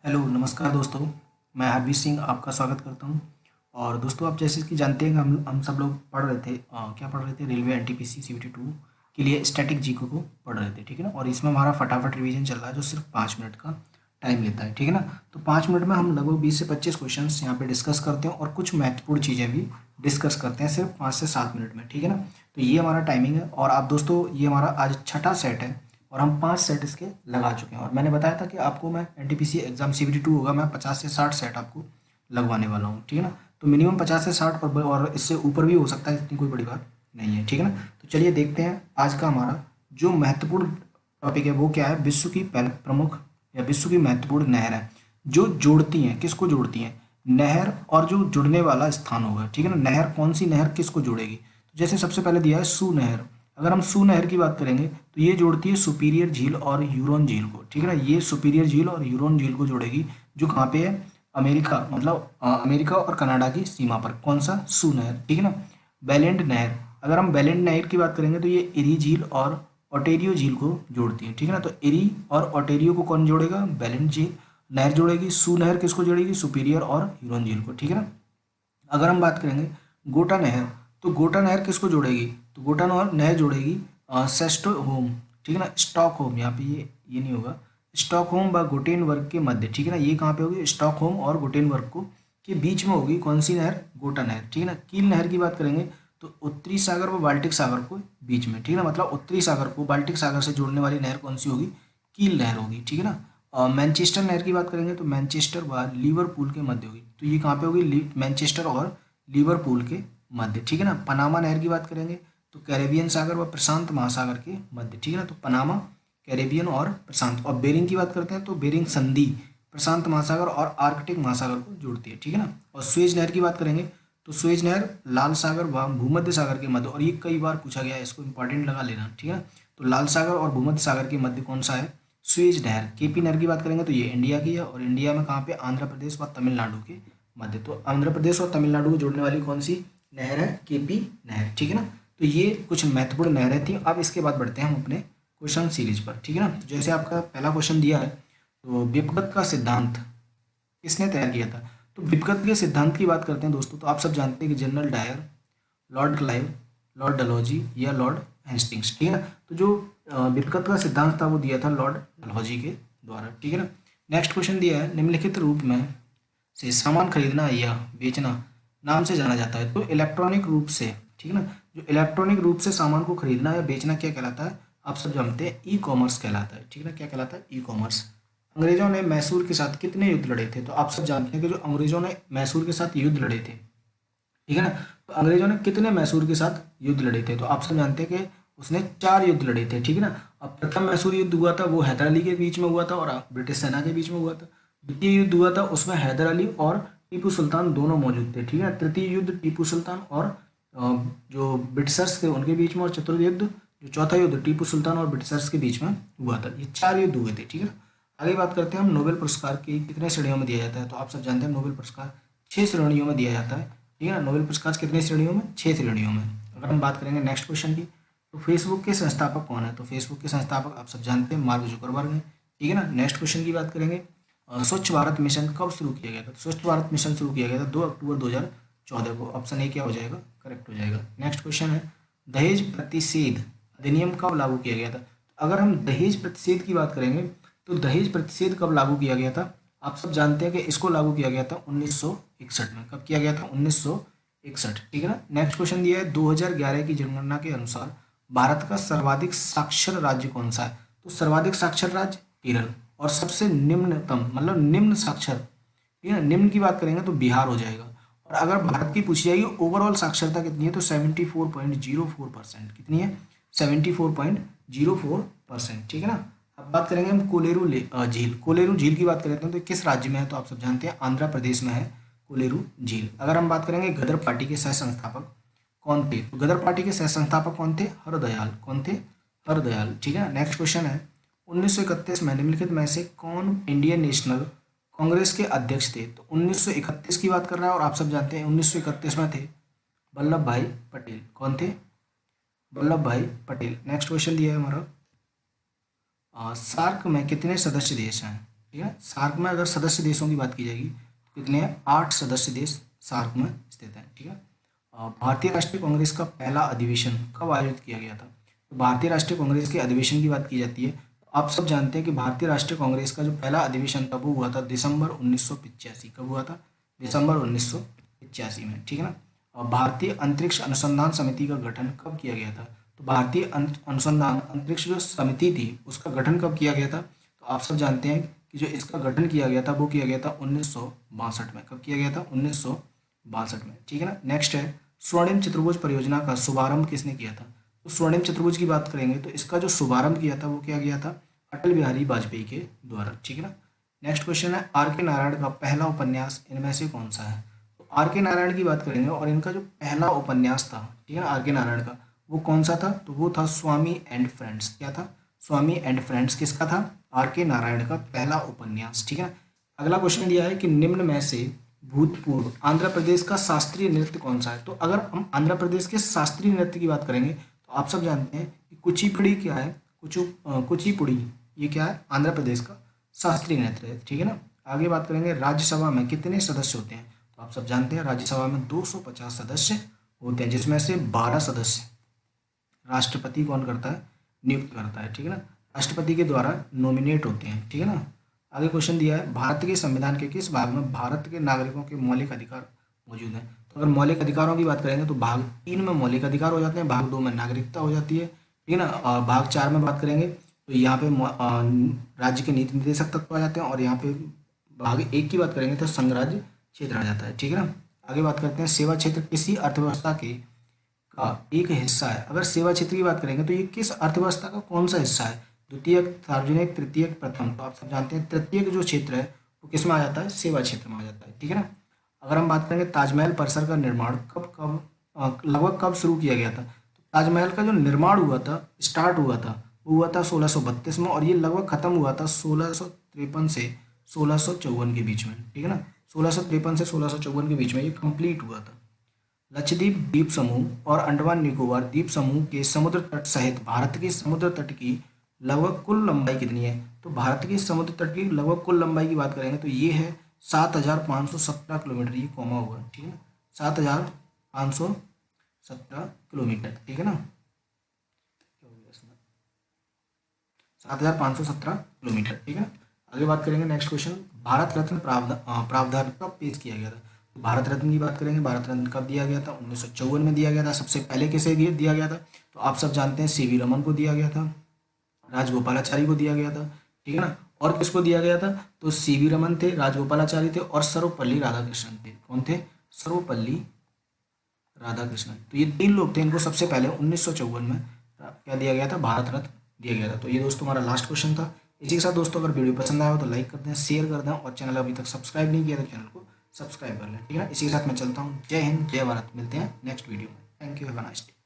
Hello नमस्कार दोस्तों। मैं हरवीर सिंह आपका स्वागत करता हूं। और दोस्तों आप जैसे कि जानते हैं कि हम सब लोग पढ़ रहे थे क्या पढ़ रहे थे, रेलवे एनटीपीसी सीवीटी 2 के लिए स्टैटिक जीके को पढ़ रहे थे, ठीक है ना। और इसमें हमारा फटाफट रिवीजन चल रहा है जो सिर्फ 5 मिनट का टाइम लेता है, ठीक है ना। तो 5 मिनट में हम लगभग 20 से 25 क्वेश्चन यहाँ पे डिस्कस करते हैं और कुछ महत्वपूर्ण चीज़ें भी डिस्कस करते हैं सिर्फ 5 से 7 मिनट में, ठीक है ना। तो ये हमारा टाइमिंग है। और आप दोस्तों, ये हमारा आज छठा सेट है और हम 5 सेट इसके लगा चुके हैं। और मैंने बताया था कि आपको मैं एनटीपीसी एग्जाम सीवीटी 2 होगा, मैं 50 से 60 सेट आपको लगवाने वाला हूँ, ठीक है ना। तो मिनिमम 50 से 60 और इससे ऊपर भी हो सकता है, इतनी कोई बड़ी बात नहीं है, ठीक है ना। तो चलिए देखते हैं आज का हमारा जो महत्वपूर्ण टॉपिक है वो क्या है। विश्व की प्रमुख या विश्व की महत्वपूर्ण नहर है जो जोड़ती हैं, किसको जोड़ती हैं, नहर और जो जुड़ने वाला स्थान होगा, ठीक है ना। नहर कौन सी नहर किसको जोड़ेगी, तो जैसे सबसे पहले दिया है सू नहर। अगर हम सू नहर की बात करेंगे तो ये जोड़ती है सुपीरियर झील और ह्यूरोन झील को, ठीक है ना। ये सुपीरियर झील और ह्यूरोन झील को जोड़ेगी, जो कहाँ पे है, अमेरिका, मतलब अमेरिका और कनाडा की सीमा पर। कौन सा, सू नहर, ठीक है ना। बेलेंड नहर, अगर हम बेलेंड नहर की बात करेंगे तो ये इरी झील और ओटेरियो झील को जोड़ती है, ठीक है ना। तो इरी और ओटेरियो को कौन जोड़ेगा, बेलेंड झील नहर जोड़ेगी। सू नहर किसको जोड़ेगी, सुपीरियर और ह्यूरोन झील को, ठीक है ना। अगर हम बात करेंगे गोटा नहर, तो गोटा नहर किसको जोड़ेगी, तो गोटा नहर जोड़ेगी सेस्टोहोम, ठीक है ना, स्टॉकहोम, यहाँ पे ये नहीं होगा, स्टॉकहोम व गोटेनबर्ग के मध्य, ठीक है ना। ये कहाँ पे होगी, स्टॉकहोम और गोटेनबर्ग को के बीच में होगी। कौन सी नहर, गोटा नहर, ठीक है ना। कील नहर की बात करेंगे तो उत्तरी सागर व बाल्टिक सागर को बीच में, ठीक है ना, मतलब उत्तरी सागर को बाल्टिक सागर से जोड़ने वाली नहर कौन सी होगी, कील नहर होगी, ठीक है ना। और मैनचेस्टर नहर की बात करेंगे तो मैनचेस्टर व लिवरपूल के मध्य होगी। तो ये कहाँ पे होगी, मैनचेस्टर और लिवरपूल के मध्य, ठीक है ना। पनामा नहर की बात करेंगे तो कैरेबियन सागर व प्रशांत महासागर के मध्य, ठीक है ना। तो पनामा, कैरेबियन और प्रशांत। और बेरिंग की बात करते हैं तो बेरिंग संधि प्रशांत महासागर और आर्कटिक महासागर को जोड़ती है, ठीक है ना। और स्वेज नहर की बात करेंगे तो स्वेज नहर लाल सागर व भूमध्य सागर के मध्य, और ये कई बार पूछा गया है, इसको इंपॉर्टेंट लगा लेना, ठीक है ना। तो लाल सागर और भूमध्य सागर के मध्य कौन सा है, स्वेज नहर। केपी नहर की बात करेंगे तो ये इंडिया की है, और इंडिया में कहाँ पे, आंध्र प्रदेश व तमिलनाडु के मध्य। तो आंध्र प्रदेश और तमिलनाडु को जोड़ने वाली कौन सी नहर है, केपी नहर, ठीक है ना। तो ये कुछ महत्वपूर्ण नहरें थी। अब इसके बाद बढ़ते हैं हम अपने क्वेश्चन सीरीज पर, ठीक है ना। तो जैसे आपका पहला क्वेश्चन दिया है, तो विपगत का सिद्धांत किसने तैयार किया था। तो विपगत के सिद्धांत की बात करते हैं दोस्तों, तो आप सब जानते हैं कि General Dyer, Lord Clive, Lord Dalhousie या लॉर्ड हेस्टिंग्स, ठीक है ना। तो जो विपगत का सिद्धांत था वो दिया था लॉर्ड डलहौजी के द्वारा, ठीक है ना। नेक्स्ट क्वेश्चन दिया है, निम्नलिखित रूप में से सामान खरीदना या बेचना नाम से जाना जाता है। तो इलेक्ट्रॉनिक रूप से, ठीक है ना, जो इलेक्ट्रॉनिक रूप से सामान को खरीदना या बेचना क्या कहलाता है, आप सब जानते हैं ई कॉमर्स कहलाता है, ठीक है ना। क्या कहलाता है, ई कॉमर्स। अंग्रेजों ने मैसूर के साथ कितने युद्ध लड़े थे, तो आप सब जानते हैं कि जो अंग्रेजों ने मैसूर के साथ युद्ध लड़े थे, ठीक है ना। तो अंग्रेजों ने कितने मैसूर के साथ युद्ध लड़े थे, तो आप सब जानते हैं कि उसने 4 युद्ध लड़े थे, ठीक है ना। अब प्रथम मैसूर युद्ध हुआ था वो हैदर अली के बीच में हुआ था और ब्रिटिश सेना के बीच में हुआ था। द्वितीय युद्ध हुआ था उसमें हैदर अली और टीपू सुल्तान दोनों मौजूद थे, ठीक है। तृतीय युद्ध टीपू सुल्तान और जो ब्रिटिशर्स थे उनके बीच में, और चतुर्थ युद्ध, जो चौथा युद्ध टीपू सुल्तान और ब्रिटिशर्स के बीच में हुआ था। ये 4 युद्ध हुए थे, ठीक है। आगे बात करते हैं हम नोबेल पुरस्कार की कितने श्रेणियों में दिया जाता है, तो आप सब जानते हैं नोबेल पुरस्कार 6 श्रेणियों में दिया जाता है, ठीक है ना। नोबेल पुरस्कार कितनी श्रेणियों में, 6 श्रेणियों में। अगर हम बात करेंगे नेक्स्ट क्वेश्चन की, तो फेसबुक के संस्थापक कौन है, तो फेसबुक के संस्थापक आप सब जानते हैं मार्क जुकरबर्ग हैं, ठीक है ना। नेक्स्ट क्वेश्चन की बात करेंगे, स्वच्छ भारत मिशन कब शुरू किया गया था, तो स्वच्छ भारत मिशन शुरू किया गया था 2 अक्टूबर 2014 को। ऑप्शन ए क्या हो जाएगा, करेक्ट हो जाएगा। नेक्स्ट क्वेश्चन है, दहेज प्रतिषेध अधिनियम कब लागू किया गया था। तो अगर हम दहेज प्रतिषेध की बात करेंगे तो दहेज प्रतिषेध कब लागू किया गया था, आप सब जानते हैं कि इसको लागू किया गया था 1961 में। कब किया गया था, 1961, ठीक है ना। नेक्स्ट क्वेश्चन दिया है, 2011 की जनगणना के अनुसार भारत का सर्वाधिक साक्षर राज्य कौन सा है, तो सर्वाधिक साक्षर राज्य केरल, और सबसे निम्नतम, मतलब निम्न साक्षर, ठीक है ना, निम्न की बात करेंगे तो बिहार हो जाएगा। और अगर भारत की पूछी जाएगी ओवरऑल साक्षरता कितनी है, तो 74.04%, कितनी है, 74.04%, ठीक है ना। अब बात करेंगे हम झील, कोलेरू झील की बात करते हैं तो किस राज्य में है, तो आप सब जानते हैं आंध्र प्रदेश में है कोलेरू झील। अगर हम बात करेंगे गदर पार्टी के सह संस्थापक कौन थे, तो गदर पार्टी के सह संस्थापक कौन थे, हरदयाल, कौन थे, हरदयाल, ठीक है। नेक्स्ट क्वेश्चन है, 1931 में निम्नलिखित में से कौन इंडियन नेशनल कांग्रेस के अध्यक्ष थे, तो 1931 की बात कर रहा है, और आप सब जानते हैं 1931 में थे वल्लभ भाई पटेल, कौन थे, वल्लभ भाई पटेल। नेक्स्ट क्वेश्चन दिया है हमारा, सार्क में कितने सदस्य देश हैं, ठीक है। सार्क में अगर सदस्य देशों की बात की जाएगी तो कितने हैं, 8 सदस्य देश सार्क में स्थित हैं, ठीक है। भारतीय राष्ट्रीय कांग्रेस का पहला अधिवेशन कब आयोजित किया गया था? तो भारतीय राष्ट्रीय कांग्रेस के अधिवेशन की बात की जाती है तो आप सब जानते हैं कि भारतीय राष्ट्रीय कांग्रेस का जो पहला अधिवेशन था वो हुआ था दिसंबर 1985। कब हुआ था? दिसंबर 1985 में, ठीक है ना। और भारतीय अंतरिक्ष अनुसंधान समिति का गठन कब किया गया था? तो भारतीय अनुसंधान अंतरिक्ष जो समिति थी उसका गठन कब किया गया था? तो आप सब जानते हैं कि जो इसका गठन किया गया था वो किया गया था 1962 में। कब किया गया था? 1962 में, ठीक है ना। नेक्स्ट है स्वर्णिम चतुर्भुज परियोजना का शुभारंभ किसने किया था? तो स्वर्णिम चतुर्भुज की बात करेंगे तो इसका जो शुभारंभ किया था वो किया गया था अटल बिहारी वाजपेयी के द्वारा, ठीक है ना। नेक्स्ट क्वेश्चन है आर के नारायण का पहला उपन्यास इनमें से कौन सा है? तो आर के नारायण की बात करेंगे और इनका जो पहला उपन्यास था, ठीक है ना, आर के नारायण का, वो कौन सा था? तो वो था स्वामी एंड फ्रेंड्स। क्या था? स्वामी एंड फ्रेंड्स किसका था? आर के नारायण का पहला उपन्यास, ठीक है। अगला क्वेश्चन दिया है कि निम्न में से भूतपूर्व आंध्र प्रदेश का शास्त्रीय नृत्य कौन सा है? तो अगर हम आंध्र प्रदेश के शास्त्रीय नृत्य की बात करेंगे तो आप सब जानते हैं कि कुचिपुड़ी क्या है, कुचिपुड़ी ये क्या है? आंध्र प्रदेश का शास्त्रीय नृत्य है, ठीक है ना। आगे बात करेंगे राज्यसभा में कितने सदस्य होते हैं? तो आप सब जानते हैं राज्यसभा में 250 सदस्य होते हैं, जिसमें से 12 सदस्य राष्ट्रपति कौन करता है? नियुक्त करता है, ठीक है ना। राष्ट्रपति के द्वारा नॉमिनेट होते हैं, ठीक है ना। आगे क्वेश्चन दिया है भारत के संविधान के किस भाग में भारत के नागरिकों के मौलिक अधिकार मौजूद हैं? तो अगर मौलिक अधिकारों की बात करेंगे तो भाग 3 में मौलिक अधिकार हो जाते हैं, भाग 2 में नागरिकता हो जाती है, ठीक है ना। भाग 4 में बात करेंगे तो यहाँ पे राज्य के नीति निर्देशक तत्व आ जाते हैं और यहाँ पे भाग 1 की बात करेंगे तो संघ राज्य क्षेत्र आ जाता है, ठीक है ना। आगे बात करते हैं सेवा क्षेत्र किसी अर्थव्यवस्था के का एक हिस्सा है। अगर सेवा क्षेत्र की बात करेंगे तो ये किस अर्थव्यवस्था का कौन सा हिस्सा है? द्वितीयक, सार्वजनिक, तृतीयक, प्रथम। तो आप सब जानते हैं तृतीयक जो क्षेत्र है वो किस में आ जाता है? सेवा क्षेत्र में आ जाता है, ठीक है ना। अगर हम बात करेंगे ताजमहल परिसर का निर्माण लगभग कब शुरू किया गया था? तो ताजमहल का जो निर्माण हुआ था, स्टार्ट हुआ था, वो हुआ था 1632 में और ये लगभग खत्म हुआ था 1653 से 1654 के बीच में, ठीक है ना। 1653 से 1654 के बीच में ये कंप्लीट हुआ था। लक्षद्वीप द्वीप समूह और अंडमान निकोबार द्वीप समूह के समुद्र तट सहित भारत के समुद्र तट की लगभग कुल लंबाई कितनी है? तो भारत की समुद्र तट की लगभग कुल लंबाई की बात करेंगे तो ये है 7517 किलोमीटर, ये कॉमा हुआ, ठीक है ना, 7517 किलोमीटर, ठीक है ना, 7517 किलोमीटर, ठीक है। आगे बात करेंगे नेक्स्ट क्वेश्चन भारत रत्न प्रावधान कब पेश किया गया था? तो भारत रत्न की बात करेंगे, भारत रत्न कब दिया गया था? 1954 में दिया गया था। सबसे पहले किसे दिया गया था? तो आप सब जानते हैं सीवी रमन को दिया गया था, राजगोपालाचारी को दिया गया था, ठीक है ना। और किसको दिया गया था? तो सीवी रमन थे, राजगोपालाचारी थे और सर्वपल्ली राधाकृष्णन थे। कौन थे? सर्वपल्ली राधाकृष्णन। तो ये 3 लोग थे, इनको सबसे पहले 1954 में क्या दिया गया था? भारत रत्न दिया गया था। तो ये दोस्तों हमारा लास्ट क्वेश्चन था। इसी के साथ दोस्तों अगर वीडियो पसंद आया हो तो लाइक कर दें, शेयर कर दें और चैनल अभी तक सब्सक्राइब नहीं किया तो चैनल को सब्सक्राइब कर लें, ठीक है ना। इसी के साथ मैं चलता हूँ। जय हिंद, जय भारत। मिलते हैं नेक्स्ट वीडियो में। Thank you, have a nice day.